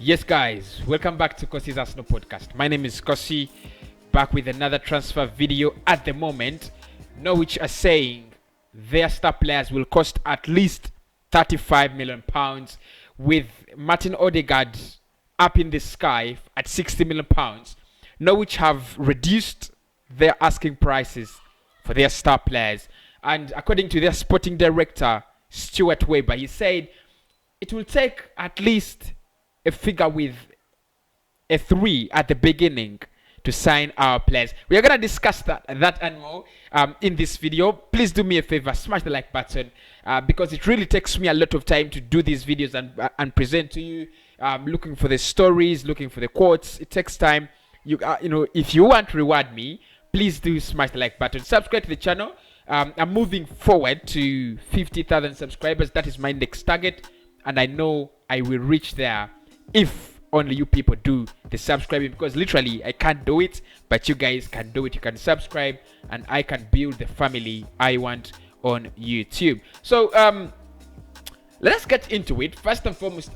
Yes, guys, welcome back to Cossy's Arsenal podcast. My name is Cossy, back with another transfer video. At the moment, Norwich are saying their star players will cost at least £35 million, with Martin Odegaard up in the sky at £60 million. Norwich have reduced their asking prices for their star players, and according to their sporting director, Stuart Weber, he said it will take at least a figure with a 3 at the beginning to sign our players. We are going to discuss that and more in this video. Please do me a favor, smash the like button, because it really takes me a lot of time to do these videos and present to you. Looking for the stories, looking for the quotes. It takes time. If you want to reward me, please do smash the like button. Subscribe to the channel. I'm moving forward to 50,000 subscribers. That is my next target, and I know I will reach there if only you people do the subscribing, because literally I can't do it, but you guys can do it. You can subscribe and I can build the family I want on YouTube. So let's get into it. First and foremost,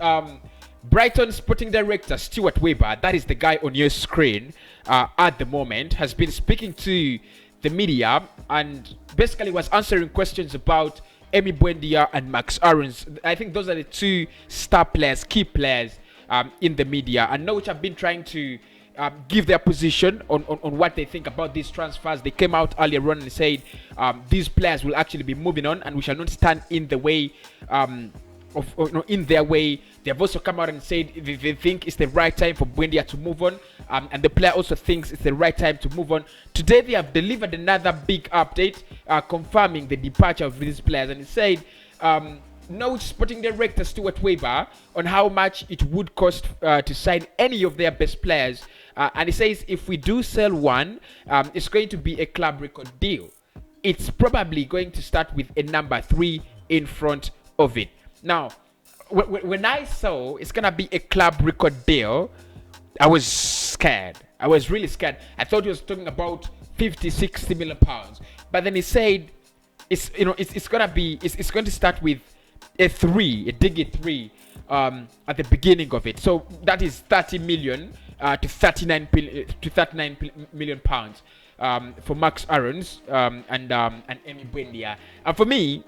Brighton sporting director Stuart Weber, that is the guy on your screen at the moment, has been speaking to the media and basically was answering questions about Buendia and Max Aarons. I think those are the two star players, key players in the media, and Norwich have been trying to give their position on what they think about these transfers. They came out earlier on and said these players will actually be moving on, and we shall not stand in the way in their way. They have also come out and said they think it's the right time for Buendia to move on, and the player also thinks it's the right time to move on. Today they have delivered another big update confirming the departure of these players, and it said Norwich sporting director Stuart Weber on how much it would cost to sign any of their best players, and he says if we do sell one, it's going to be a club record deal. It's probably going to start with a number 3 in front of it. Now, when I saw it's gonna be a club record deal, I was scared. I was really scared. I thought he was talking about 50-60 million pounds, but then he said it's going to start with a 3, a digit 3 at the beginning of it. So that is 30 million to 39 million pounds for Max Aarons and Buendia. And for me,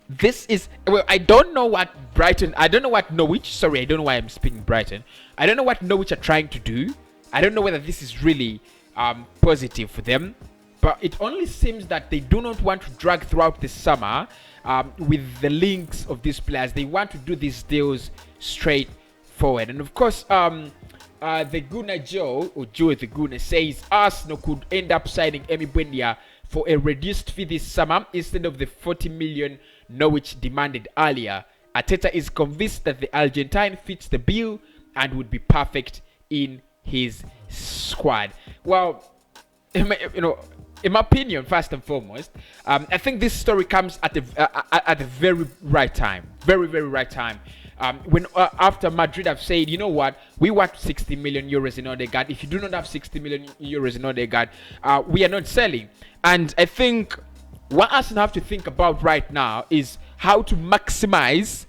this is, well, I don't know what Norwich, sorry, I don't know why I'm speaking Brighton. I don't know what Norwich are trying to do. I don't know whether this is really positive for them, but it only seems that they do not want to drag throughout the summer with the links of these players. They want to do these deals straight forward. And of course, the Gunner Joe the Gunner says Arsenal could end up signing Buendia for a reduced fee this summer instead of the 40 million Norwich demanded earlier. Arteta is convinced that the Argentine fits the bill and would be perfect in his squad. Well, in my opinion, first and foremost, I think this story comes at the very right time, very right time. When after Madrid have said, you know what, we want 60 million euros in Odegaard. If you do not have 60 million euros in Odegaard, we are not selling. And I think what Arsenal have to think about right now is how to maximize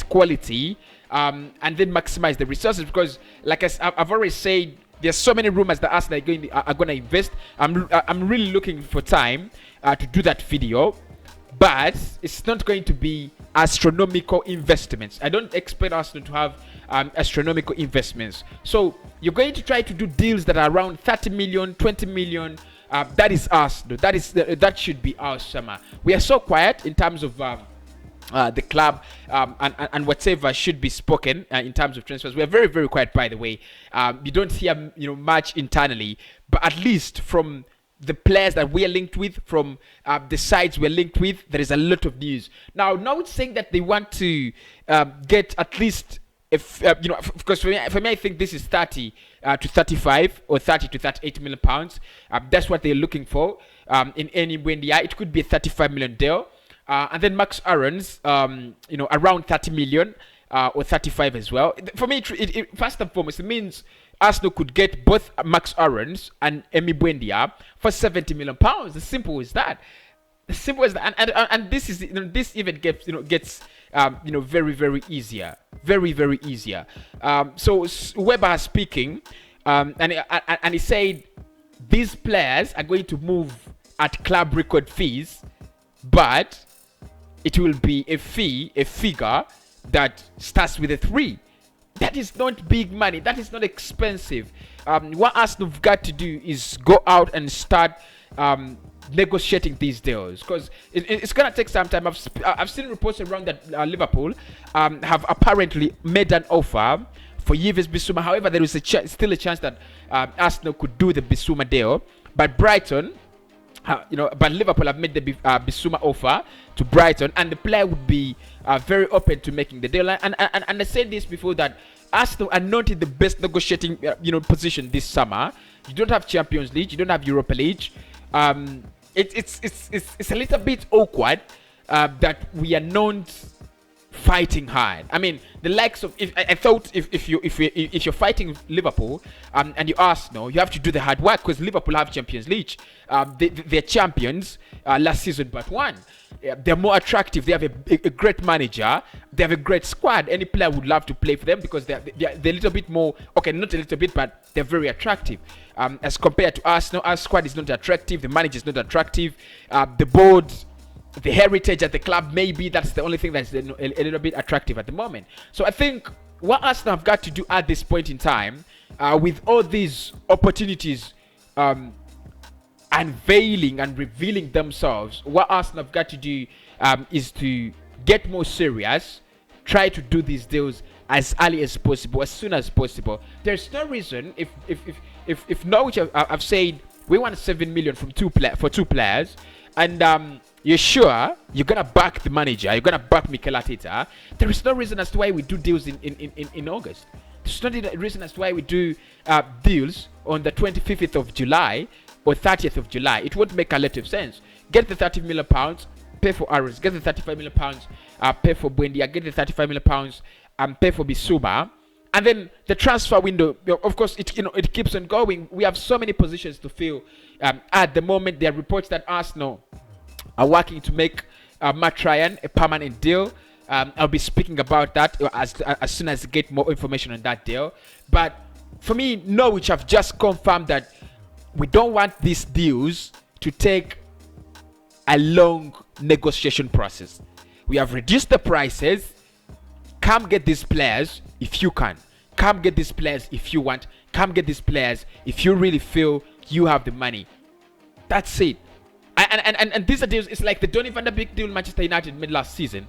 quality and then maximize the resources, because like I've already said, there's so many rumors that Arsenal are going to invest. I'm really looking for time to do that video, but it's not going to be astronomical investments. I don't expect Arsenal to have astronomical investments. So you're going to try to do deals that are around 30 million, 20 million. That is Arsenal. That should be our summer. We are so quiet in terms of the club and whatever should be spoken in terms of transfers. We are very quiet, by the way. You don't hear much internally, but at least from the players that we are linked with, from the sides we're linked with, there is a lot of news. Now it's saying that they want to get at least, because for me, I think this is 30 to 35 or 30 to 38 million pounds. That's what they're looking for in any Buendia. It could be a 35 million deal. And then Max Aarons, around 30 million or 35 as well. For me, it first and foremost, it means Arsenal could get both Max Aarons and Buendia for 70 million pounds. As simple as that. As simple as that. And this is this even gets very easier, very, very easier. So Weber speaking, and he said these players are going to move at club record fees, but it will be a figure that starts with a 3. That is not big money. That is not expensive. What Arsenal have got to do is go out and start negotiating these deals, because it's gonna take some time. I've seen reports around that Liverpool have apparently made an offer for Yves Bissouma. However, there is still a chance that Arsenal could do the Bissouma deal, but Brighton. But Liverpool have made the Bissouma offer to Brighton, and the player would be very open to making the deal. And I said this before, that Arsenal are not in the best negotiating position this summer. You don't have Champions League, you don't have Europa League. It's a little bit awkward that we are not fighting hard. I mean, the likes of if you're fighting Liverpool and you Arsenal, you have to do the hard work, because Liverpool have Champions League. They're champions last season but one. They're more attractive. They have a great manager. They have a great squad. Any player would love to play for them, because they're a little bit more, okay, not a little bit, but they're very attractive. As compared to Arsenal, our squad is not attractive. The manager is not attractive. The board, the heritage at the club, maybe that's the only thing that's a little bit attractive at the moment. So I think what Arsenal have got to do at this point in time, with all these opportunities unveiling and revealing themselves, what Arsenal have got to do is to get more serious, try to do these deals as early as possible, as soon as possible. There's no reason if Norwich have said we want 7 million for two players, and you're sure you're gonna back the manager, you're gonna back Mikel Arteta, there is no reason as to why we do deals in August. There's no reason as to why we do deals on the 25th of July or 30th of July. It won't make a lot of sense. Get the 30 million pounds, pay for Aris. Get the 35 million pounds, pay for Buendia. Get the 35 million pounds, and pay for Bissouma. And then the transfer window, of course, it keeps on going. We have so many positions to fill. At the moment, there are reports that Arsenal are working to make Matt Ryan a permanent deal. I'll be speaking about that as soon as I get more information on that deal. But for me, Norwich have just confirmed that we don't want these deals to take a long negotiation process. We have reduced the prices. Come get these players if you can. Come get these players if you want. Come get these players if you really feel you have the money. That's it. And these are deals. It's like the Donny van de Beek deal Manchester United made last season.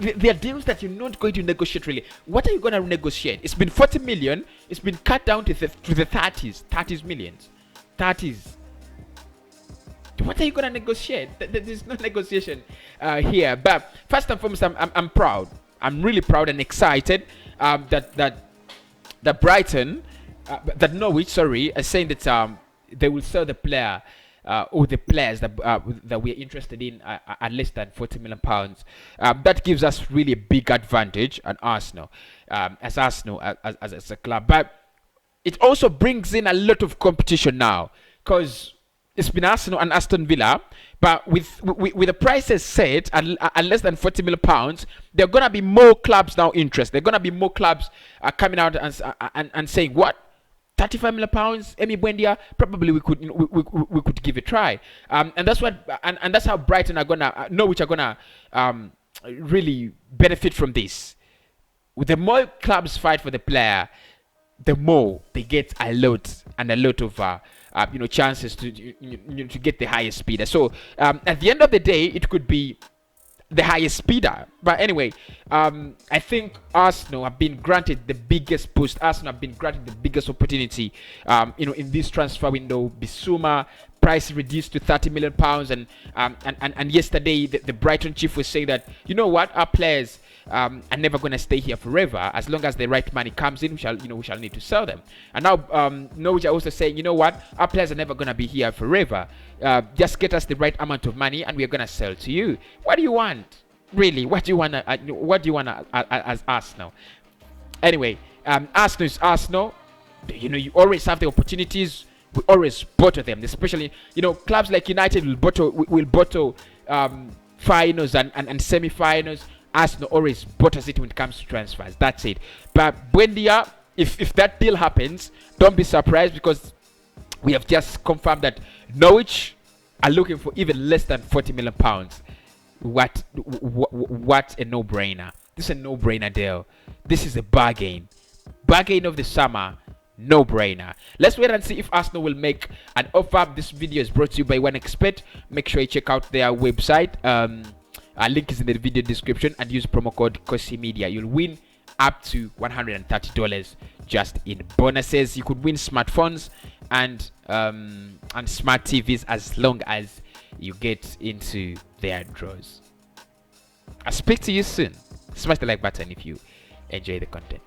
They are deals that you're not going to negotiate really. What are you going to negotiate? It's been 40 million. It's been cut down to the 30s millions. 30s. What are you going to negotiate? There's no negotiation here. But first and foremost, I'm proud. I'm really proud and excited that Brighton, that Norwich, sorry, are saying that they will sell the player or the players that we are interested in at less than 40 million pounds. That gives us really a big advantage on Arsenal, as a club. But it also brings in a lot of competition now, because it's been Arsenal and Aston Villa, but with the prices set at less than 40 million pounds, there are gonna be more clubs now interested. There are gonna be more clubs coming out and saying, what, 35 million pounds, Emi Buendia, probably we could give it a try. And that's what and that's how Brighton are gonna Norwich are gonna really benefit from this. The more clubs fight for the player, the more they get a lot of chances to get the highest bidder. So at the end of the day, it could be the highest bidder. But anyway, I think Arsenal have been granted the biggest boost. Arsenal have been granted the biggest opportunity, in this transfer window. Bissouma price reduced to 30 million pounds, and yesterday the Brighton chief was saying that, you know what, our players are never going to stay here forever. As long as the right money comes in, we shall need to sell them. And now Norwich are also saying, you know what, our players are never going to be here forever. Just get us the right amount of money, and we're going to sell to you. What do you want, really? What do you want? As Arsenal? Anyway, Arsenal is Arsenal. You always have the opportunities. We always bottle them, especially clubs like United will bottle finals and semi-finals. Arsenal always butters it when it comes to transfers. That's it. But Buendia, if that deal happens, don't be surprised, because we have just confirmed that Norwich are looking for even less than £40 million. What a no-brainer. This is a no-brainer deal. This is a bargain of the summer. No-brainer. Let's wait and see if Arsenal will make an offer. This video is brought to you by One Expert. Make sure you check out their website. Our link is in the video description, and use promo code Cossy Media. You'll win up to $130 just in bonuses. You could win smartphones and smart TVs as long as you get into their draws. I'll speak to you soon. Smash the like button if you enjoy the content.